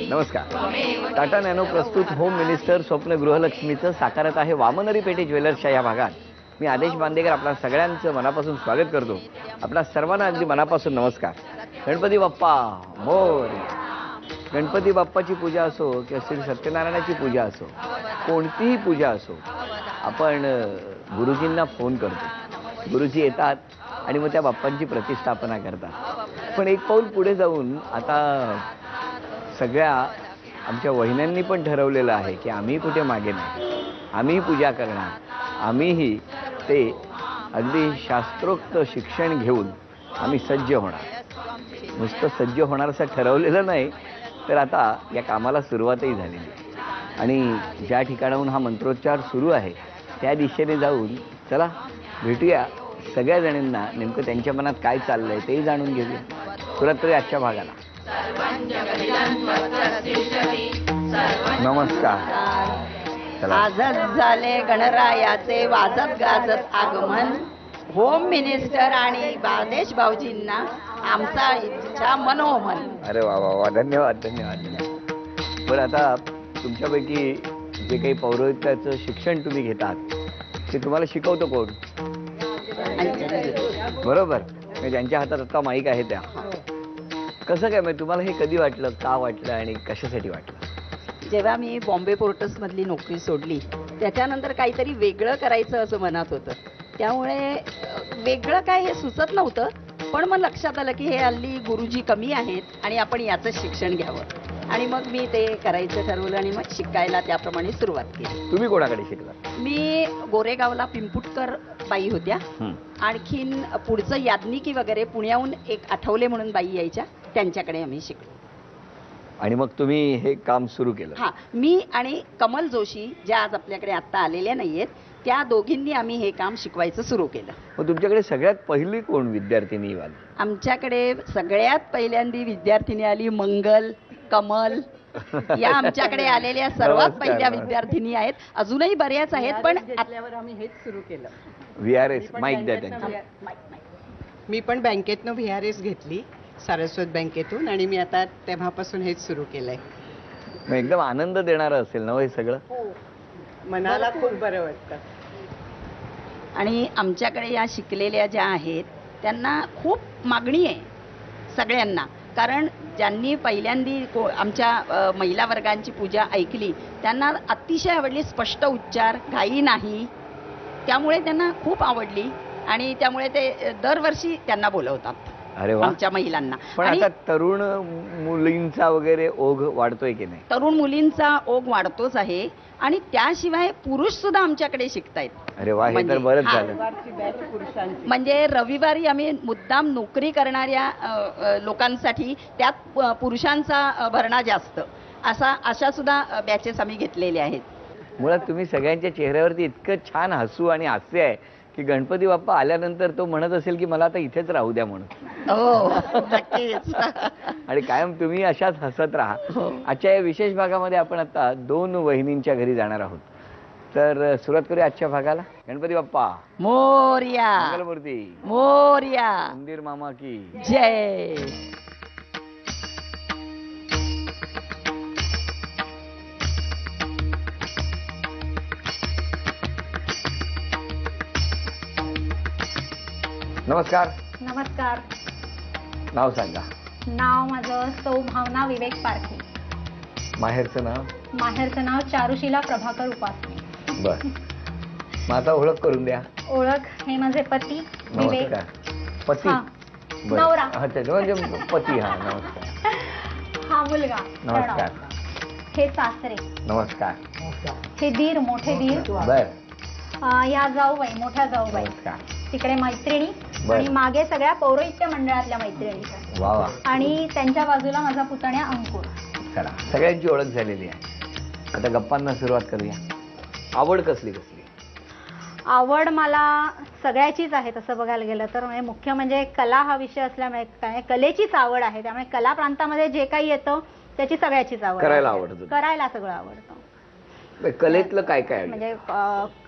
नमस्कार. टाटा नॅनो प्रस्तुत home minister स्वप्न गृहलक्ष्मीचं साकारत आहे वामनरी पेठे ज्वेलर्सच्या या भागात. मी आदेश बांदेकर आपल्या सगळ्यांचं मनापासून स्वागत करतो. आपल्या सर्वांना अगदी मनापासून नमस्कार. गणपती बाप्पा मोरया. गणपती बाप्पाची पूजा असो किंवा श्री सत्यनारायणाची पूजा असो, कोणतीही पूजा असो, आपण गुरुजींना फोन करतो. गुरुजी येतात आणि मग त्या बाप्पांची प्रतिष्ठापना करतात. पण एक पाऊल पुढे जाऊन आता सगळ्या आमच्या वहिन्यांनी पण ठरवलेलं आहे की आम्ही कुठे मागे नाही, आम्ही पूजा करणार. आम्हीही ते अगदी शास्त्रोक्त शिक्षण घेऊन आम्ही सज्ज होणार. नुसतं सज्ज होणार असं ठरवलेलं नाही, तर आता या कामाला सुरुवातही झालेली. आणि ज्या ठिकाणाहून हा मंत्रोच्चार सुरू आहे त्या दिशेने जाऊन चला भेटूया. सगळ्या जणींना नेमकं त्यांच्या मनात काय चाललंय तेही जाणून घेऊया. सुरुवात करूया आजच्या भागाला. नमस्कार. आजच झाले गणरायाचे वाजत गाजत आगमन. होम मिनिस्टर आणि बादेश भाऊजींना आमचा इच्छा मनोमन. अरे वा वा वा, धन्यवाद धन्यवाद. बरं, आता तुमच्यापैकी जे काही पौरोहित्याचं शिक्षण तुम्ही घेतात ते तुम्हाला शिकवतो कोण? बरोबर, म्हणजे ज्यांच्या हातात आता माईक आहे त्या. कसं काय, म्हणजे तुम्हाला हे कधी वाटलं, का वाटलं आणि कशासाठी वाटलं? जेव्हा मी बॉम्बे पोर्टर्समधली नोकरी सोडली त्याच्यानंतर काहीतरी वेगळं करायचं असं मनात होतं. त्यामुळे वेगळं काय हे सुचत नव्हतं. पण मग लक्षात आलं की हे हल्ली गुरुजी कमी आहेत आणि आपण याचं शिक्षण घ्यावं. आणि मग मी ते करायचं ठरवलं आणि मग शिकायला त्याप्रमाणे सुरुवात केली. तुम्ही कोणाकडे शिकला? मी गोरेगावला पिंपुटकर बाई होत्या. आणखीन पुढचं याज्ञिकी वगैरे पुण्याहून एक आठवले म्हणून बाई यायच्या, त्यांच्याकडे आम्ही शिकलो. आणि मग तुम्ही हे काम सुरू केलं? हां, मी आणि कमल जोशी ज्या आज आपल्याकडे आत्ता आलेल्या नाहीयेत, त्या दोघींनी आम्ही हे काम शिकवायचं सुरू केलं. मग तुमच्याकडे सगळ्यात पहिली कोण विद्यार्थिनी आली? आमच्याकडे सगळ्यात पहिल्यांदी विद्यार्थिनी आली मंगल, कमल या आमच्याकडे आलेल्या सर्वात पहिल्या विद्यार्थिनी आहेत. अजूनही बऱ्याच आहेत, पण आल्यावर आम्ही हेच सुरू केलं. VRS माईक द्या त्यांना. मी पण बँकेतनं VRS घेतली, सारस्वत बँकेतून, आणि मी आता तेव्हापासून हेच सुरू केलंय. मग एकदम आनंद देणारं असेल ना हे सगळं? मनाला खूप बरं वाटतं. आणि आमच्याकडे या शिकलेल्या ज्या आहेत त्यांना खूप मागणी आहे सगळ्यांना. कारण ज्यांनी पहिल्यांदी आमच्या महिला वर्गांची पूजा ऐकली त्यांना अतिशय आवडली. स्पष्ट उच्चार, घाई नाही, त्यामुळे त्यांना खूप आवडली आणि त्यामुळे ते दरवर्षी त्यांना बोलवतात. अरे वा, आमच्या महिलांना. पण आता तरुण मुलींचा वगैरे ओघ वाढतोय की नाही? तरुण मुलींचा ओघ वाढतोच आहे आणि त्याशिवाय पुरुष सुद्धा आमच्याकडे शिकतायत. अरे वा, हे तर बरंच झालं. म्हणजे रविवारी आम्ही मुद्दाम नोकरी करणाऱ्या लोकांसाठी त्यात पुरुषांचा भरणा जास्त अशा सुद्धा बॅचेस आम्ही घेतलेले आहेत. मुळात तुम्ही सगळ्यांच्या चेहऱ्यावरती इतकं छान हसू आणि हास्य आहे की गणपती बाप्पा आल्यानंतर तो म्हणत असेल की मला आता इथेच राहू द्या म्हणून. हो, नक्कीच. आणि कायम तुम्ही अशाच हसत राहा. आजच्या या विशेष भागामध्ये आपण आता 2 वहिनींच्या घरी जाणार आहोत. तर सुरुवात करूया आजच्या भागाला. गणपती बाप्पा मोरया. मंगलमूर्ती मोरया. मंदिर मामा की जय. नमस्कार. नमस्कार. नाव सांगा. नाव माझं सौ भावना विवेक पारखे. माहेरचं नाव? माहेरचं नाव चारुशीला प्रभाकर उपासने. बर, मग आता ओळख करून द्या. ओळख, हे माझे पती विवेक. नमस्कार. पती? हा, बरं. नवरा. अच्छा, म्हणजे पती. हा, नमस्कार. हा मुलगा. नमस्कार. हे सासरे. नमस्कार. हे दीर, मोठे दीर. बर. या जाऊबाई, मोठ्या जाऊबाई. नमस्कार. तिकडे मैत्रिणी बरं. आणि मागे सगळ्या पौरोहित्य मंडळातल्या मैत्रिणी. वा वा. आणि त्यांच्या बाजूला माझा पुतण्या अंकुर. चला, सगळ्यांची ओळख झालेली आहे. आता गप्पांना सुरुवात करूया. आवड कसली कसली? आवड मला सगळ्याचीच आहे तसं बघायला गेलं तर. म्हणजे मुख्य म्हणजे कला हा विषय असल्यामुळे कलेचीच आवड आहे. त्यामुळे कला प्रांतामध्ये जे काही येतं त्याची सगळ्याचीच आवड. करायला आवडतं? करायला सगळं आवडतं. कलेतलं काय काय आहे? म्हणजे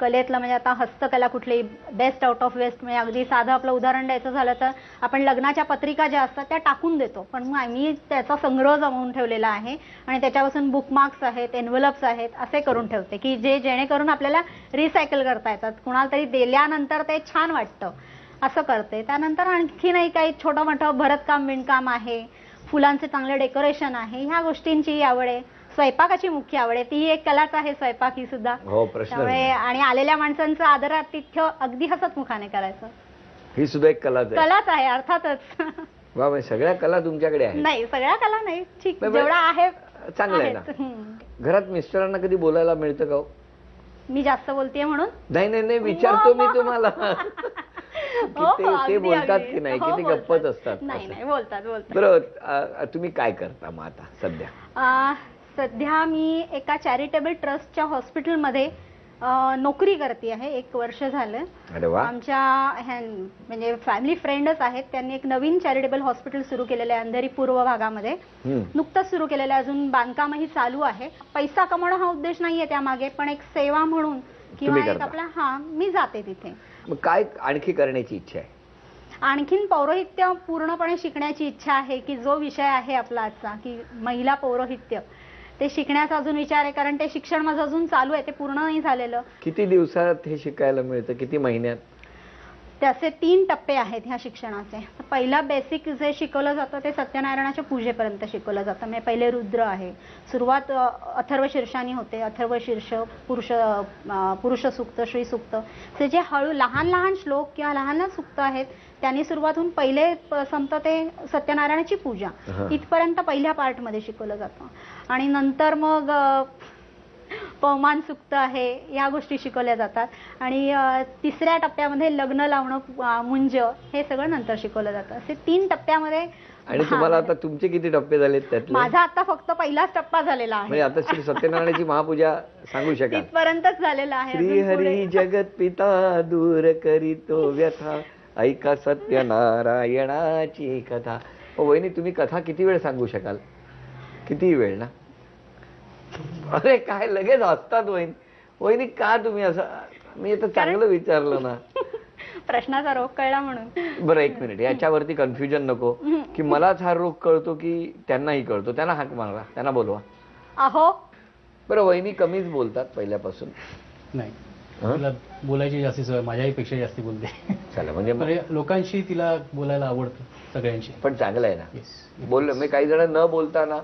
कलेतलं म्हणजे आता हस्तकला कुठली बेस्ट आउट ऑफ वेस्ट, म्हणजे अगदी साधं आपलं उदाहरण द्यायचं झालं तर आपण लग्नाच्या पत्रिका ज्या असतात त्या टाकून देतो, पण मग आम्ही त्याचा संग्रह जमवून ठेवलेला आहे आणि त्याच्यापासून बुकमार्क्स आहेत, एन्व्हलप्स आहेत, असे करून ठेवते की जेणेकरून आपल्याला रिसायकल करता येतात, कुणाला तरी दिल्यानंतर ते छान वाटतं असं करते. त्यानंतर आणखी नाही काही छोटं मोठं भरतकाम विणकाम आहे, फुलांचे चांगले डेकोरेशन आहे, ह्या गोष्टींची आवड आहे. स्वयंपाकाची मुख्य आवड आहे, ती एक कलाच आहे स्वयंपाक ही सुद्धा. हो, प्रश्न त्यामुळे नाही. आणि आलेल्या माणसांचं आदरातिथ्य अगदी हसतमुखाने करायचं, ही सुद्धा एक कलाच आहे. कलाच आहे अर्थातच. वा, म्हणजे सगळ्या कला तुमच्याकडे आहेत. नाही सगळ्या कला नाही, ठीक नाही, जेवढा आहे चांगलं आहे ना. आहेत. घरात मिस्टरांना कधी बोलायला मिळतं का हो? मी जास्त बोलतेय म्हणून नाही विचारतो मी तुम्हाला. की हो, ते अगदी, बोलतात अगदी. की नाही, हो, की ते बोलतात. गप्पच असतात? नाही असं. नाही बोलतात बोलतात. बरोबर. तुम्ही काय करता मग आता सध्या? सध्या मी एका चॅरिटेबल ट्रस्टच्या हॉस्पिटलमध्ये नोकरी करते आहे, 1 वर्ष झालं. अरे वा. आमच्या म्हणजे फॅमिली फ्रेंडच आहेत, त्यांनी एक नवीन चॅरिटेबल हॉस्पिटल सुरू केलेलं आहे अंधेरी पूर्व भागामध्ये. नुकतंच सुरू केलेलं आहे, अजून बांधकामही चालू आहे. पैसा कमवणं हा उद्देश नाहीये त्यामागे, पण एक सेवा म्हणून किंवा तुम्ही एक करता? आपला मी जाते तिथे. मग काय आणखी करण्याची इच्छा आहे? आणखीन पौरोहित्य पूर्णपणे शिकण्याची इच्छा आहे, की जो विषय आहे आपला आजचा की महिला पौरोहित्य, ते शिकण्याचा अजून विचार आहे, कारण ते शिक्षण माझं अजून चालू आहे, ते पूर्ण नाही झालेलं. किती दिवसात हे शिकायला मिळतं, किती महिन्यात? त्याचे 3 टप्पे आहेत ह्या शिक्षणाचे. पहिला बेसिक जे शिकवलं जातं ते सत्यनारायणाच्या पूजेपर्यंत शिकवलं जातं. म्हणजे पहिले रुद्र आहे, सुरुवात अथर्व शीर्षानी होते. अथर्व शीर्ष, पुरुष सूक्त, श्री सूक्त, ते जे हळू लहान लहान श्लोक किंवा लहान लहान सूक्त आहेत त्यांनी सुरुवात होऊन पहिले संपतं ते सत्यनारायणाची पूजा, इथपर्यंत पहिल्या पार्टमध्ये शिकवलं जातं. आणि नंतर मग पवमान सुक्त आहे, या गोष्टी शिकवल्या जातात. आणि तिसऱ्या टप्प्यामध्ये लग्न लावणं, मुंज, हे सगळं नंतर शिकवलं जातं. असे 3 टप्प्यामध्ये. आणि तुम्हाला आता तुमचे किती टप्पे झालेत त्यातले? माझा आता फक्त पहिलाच टप्पा झालेला आहे. म्हणजे आता श्री सत्यनारायणाची महापूजा सांगू शकाल? इथपर्यंतच झालेला आहे. श्री हरी जगत पिता दूर करीतो व्यथा, ऐका सत्यनारायणाची कथा. वहिनी, तुम्ही कथा किती वेळ सांगू शकाल? किती वेळ ना? अरे काय लगेच हसतात वहिनी. वहिनी का तुम्ही असं? मी आता चांगलं विचारलं ना. प्रश्नाचा रोग कळला म्हणून. बरं, 1 मिनिट, याच्यावरती कन्फ्युजन नको की मलाच हा रोग कळतो की त्यांनाही कळतो. त्यांना हाक मारा, त्यांना बोलवा. अहो, बरं, वहिनी कमीच बोलतात पहिल्यापासून? नाही, तिला बोलायची जास्ती सवय, माझ्याही पेक्षा जास्ती बोलते. चला, म्हणजे म्हणजे लोकांशी तिला बोलायला आवडतं, सगळ्यांशी. पण चांगलं आहे ना. Yes. बोललं मी, काही जण न बोलताना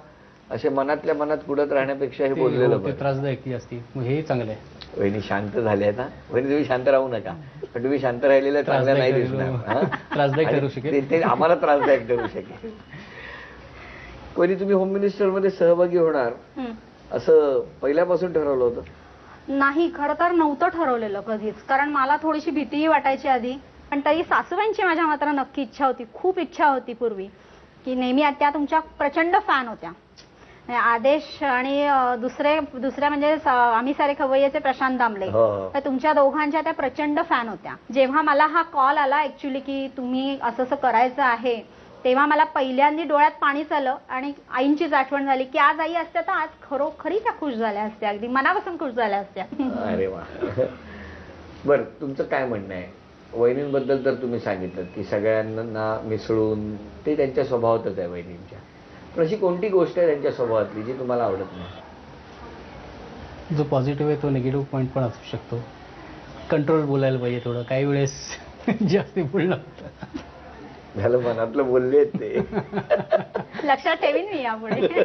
असे मनातल्या मनात कुडत राहण्यापेक्षा हे बोललेलं ते बरं. त्रासदायक ती असती, मग हे चांगलं आहे. वहिनी शांत झाले ना. वहिनी तुम्ही शांत राहू नका, पण तुम्ही शांत राहिलेलं चांगलं नाही दिसणार. हा? त्रासदायक ठरू आणि शकेल. ते आम्हाला त्रासदायक ठरू शकेल. वहिनी, तुम्ही होम मिनिस्टर मध्ये सहभागी होणार असं पहिल्यापासून ठरवलं होतं? नाही, खरं तर नव्हतं ठरवलेलं कधीच, कारण मला थोडीशी भीतीही वाटायची आधी. पण तरी सासूबाईंची माझ्या मात्र नक्की इच्छा होती, खूप इच्छा होती पूर्वी, की नेहमी त्या तुमच्या प्रचंड फॅन होत्या. आदेश आणि दुसऱ्या म्हणजे आम्ही सारे खवय्येचे प्रशांत दामले, तर तुमच्या दोघांच्या त्या प्रचंड फॅन होत्या. जेव्हा मला हा कॉल आला ऍक्च्युली की तुम्ही असं असं करायचं आहे, तेव्हा मला पहिल्यांदा डोळ्यात पाणीच आलं आणि आईंचीच आठवण झाली की आज आई असत्या तर आज खरोखरी त्या खुश झाल्या असत्या, अगदी मनापासून खुश झाल्या असत्या. अरे वा. बर, तुमचं काय म्हणणं आहे? वहिनींबद्दल तर तुम्ही सांगितलं की सगळ्यांना मिसळून, ते त्यांच्या स्वभावातच आहे वहिनींच्या. पण अशी कोणती गोष्ट आहे त्यांच्या स्वभावातली जी तुम्हाला आवडत नाही? जो पॉझिटिव्ह आहे तो निगेटिव्ह पॉईंट पण असू शकतो. कंट्रोल बोलायला पाहिजे थोडं, काही वेळेस जास्ती बोलणं होतं. झालं, मनातलं बोलले ते. लक्षात ठेवीन मी यापुढे.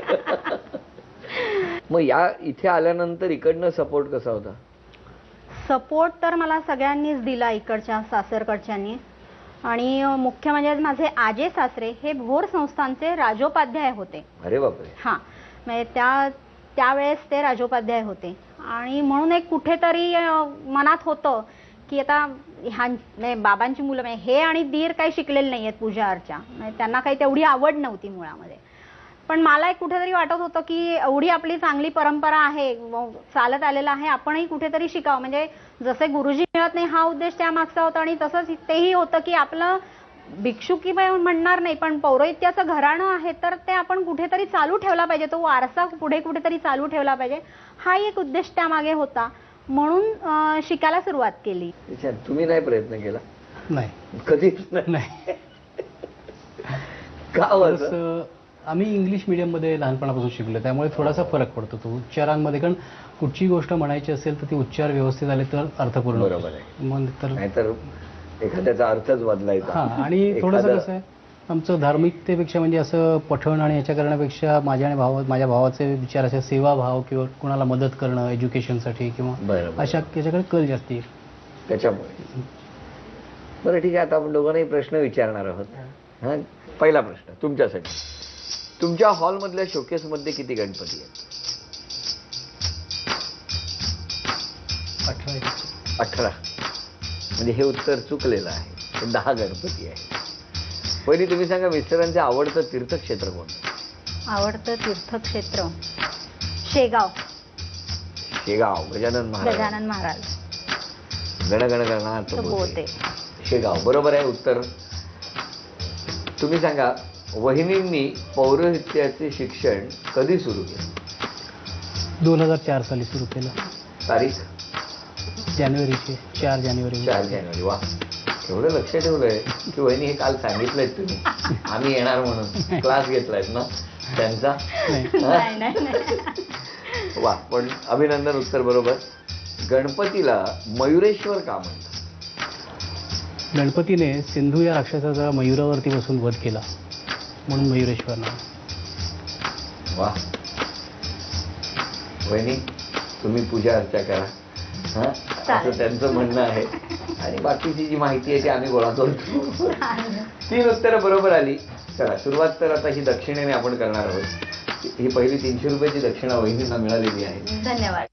मग या इथे आल्यानंतर इकडनं सपोर्ट कसा होता? सपोर्ट तर मला सगळ्यांनीच दिला, इकडच्या सासरकडच्यांनी. आणि मुख्य म्हणजे माझे आजे सासरे हे भोर संस्थानचे राजोपाध्याय होते. अरे बापरे. हा, म्हणजे त्यावेळेस ते राजोपाध्याय होते. आणि म्हणून एक कुठेतरी मनात होतं की आता बाबांची मुलं हे आणि दीर काही शिकलेले नाही आहेत पूजा अर्चा, त्यांना काही तेवढी आवड नव्हती मुळामध्ये. पण मला एक कुठेतरी वाटत होतं की एवढी आपली चांगली परंपरा आहे, चालत आलेला आहे, आपणही कुठेतरी शिकावं. म्हणजे जसे गुरुजी मिळत नाही हा उद्देश त्यामागचा होता, आणि तसंच तेही होतं की आपलं भिक्षुकी म्हणणार नाही, पण पौरोहित्याचं घराणं आहे तर ते आपण कुठेतरी चालू ठेवला पाहिजे, तो वारसा पुढे कुठेतरी चालू ठेवला पाहिजे, हा एक उद्देश त्यामागे होता. म्हणून शिकायला सुरुवात केली. अच्छा, तुम्ही नाही प्रयत्न केला? नाही कधीच नाही. नाही. का हो असं? थोडंसं आम्ही इंग्लिश मीडियममध्ये लहानपणापासून शिकलो, त्यामुळे थोडासा फरक पडतो तो उच्चारांमध्ये. कारण कुठची गोष्ट म्हणायची असेल तर ती उच्चार व्यवस्थित आले तर अर्थपूर्ण होते. बरोबर आहे. मग तर नाहीतर एखाद्याचा अर्थच बदलायचा. हां, आणि थोडंसं कसं आहे, आमचं धार्मिकतेपेक्षा म्हणजे असं पठण आणि याच्या करण्यापेक्षा माझ्या भावाचे विचार असे सेवाभाव किंवा कोणाला मदत करणं एज्युकेशनसाठी किंवा बरोबर. अशा याच्याकडे कल जास्ती आहे. त्याच्यामुळे. बरं ठीक आहे, आता आपण दोघांनाही प्रश्न विचारणार आहोत. हा, पहिला प्रश्न तुमच्यासाठी. तुमच्या हॉलमधल्या शोकेसमध्ये किती गणपती आहेत? 18 आहे. 18. म्हणजे हे उत्तर चुकलेलं आहे. 10 गणपती आहे. पहिली तुम्ही सांगा, मिस्टरांचं आवडतं तीर्थक्षेत्र कोणतं? आवडतं तीर्थक्षेत्र शेगाव. शेगाव. गजानन महाराज. गजानन महाराज. गण गण गणात बोलते. शेगाव बरोबर आहे उत्तर. तुम्ही सांगा, वहिनींनी पौरोहित्याचे शिक्षण कधी सुरू केलं? 2004 साली सुरू केलं. तारीख? जानेवारीची 4 जानेवारी. 4 जानेवारी. वा, एवढं लक्ष ठेवलंय की वहिनी हे काल सांगितलंय तुम्ही आम्ही येणार म्हणून. क्लास घेतलायत ना त्यांचा? नाही नाही नाही. वा, पण अभिनंदन, उत्तर बरोबर. गणपतीला मयुरेश्वर का म्हणतात? गणपतीने सिंधू या राक्षसाचा मयुरावरती बसून वध केला म्हणून मयुरेश्वर नाव. वा, वहिनी तुम्ही पूजा अर्चा करा. हा, असं त्यांचं म्हणणं आहे. आणि बाकीची जी माहिती आहे ती आम्ही गोळा करतो. 3 उत्तरं बरोबर आली. चला, सुरुवात तर आता ही दक्षिणेने आपण करणार आहोत. ही पहिली 300 रुपयाची दक्षिणा वहिनींना मिळालेली आहे. धन्यवाद.